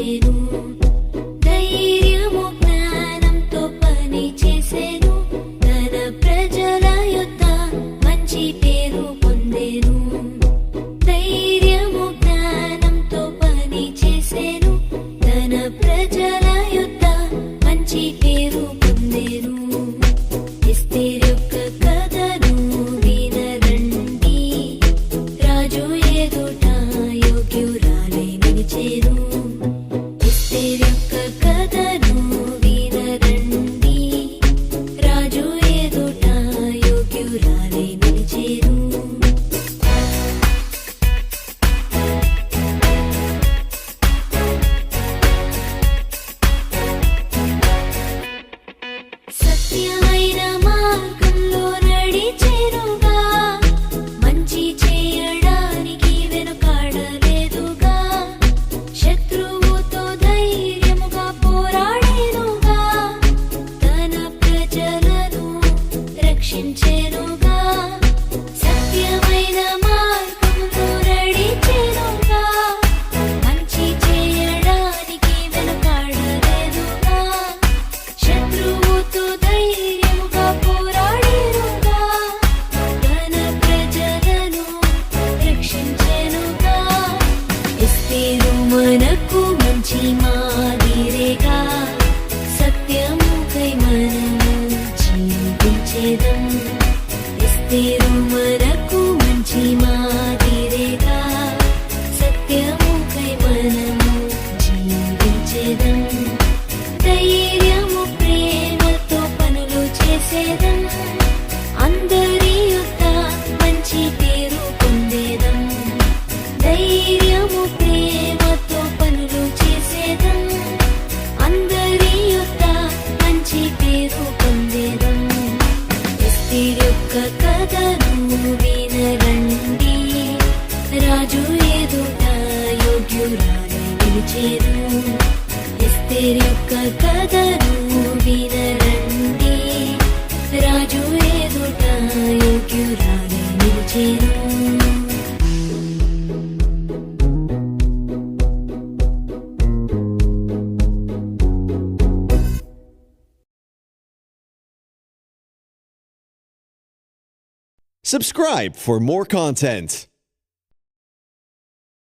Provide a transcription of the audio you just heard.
నిలిచేను ధైర్యము జ్ఞానంతో పని చేసేను తన ప్రజల యొద్ద మంచి పేరు పొందేను ధైర్యము జ్ఞానంతో పని చేసేను తన ప్రజల యొద్ద మంచి పేరు పొందేను ఎస్తేరు యొక్క కథను వినరండి రాజు ఎదుట యోగ్యురాలై నిలిచెను ఎస్తేరు యొక్క కథను వినరండి రాజు ఎదుట యోగ్యురాలై నిలిచెను సత్యమైన మార్గంలో నడిచెనుగా మంచి చేయడానికి వెనుకాడలేదుగా శత్రువుతో ధైర్యముగా పోరాడేనుగా తన ప్రజలను రక్షించెనుగా సత్యమైన మార్గంలో నడిచెనుగా మంచి చేయడానికి వెనుకాడలేదుగా శత్రువుతో ధైర్యముగా పోరాడేనుగా తన ప్రజలను రక్షించెనుగా ఎస్తేరు మనకు మంచి మాదిరిగా సత్యముకై మనము జీవించెదం ఎస్తేరు మనకు మంచి మాదిరిగా సత్యముకై మనము జీవించెదం ధైర్యము ప్రేమతో పనులు చేసేదం అందరి యొద్ద మంచి పేరు పొందేదం ధైర్యము ప్రేమతో పనులు చేసేదం అందరి యొద్ద మంచి పేరు పొందేదం ఎస్తేరు యొక్క కథను వినరండి రాజు ఎదుట యోగ్యురాలై నిలిచెను ఎస్తేరు యొక్క కథను వినరండి రాజు ఎదుట యోగ్యురాలై నిలిచెను Subscribe for more content.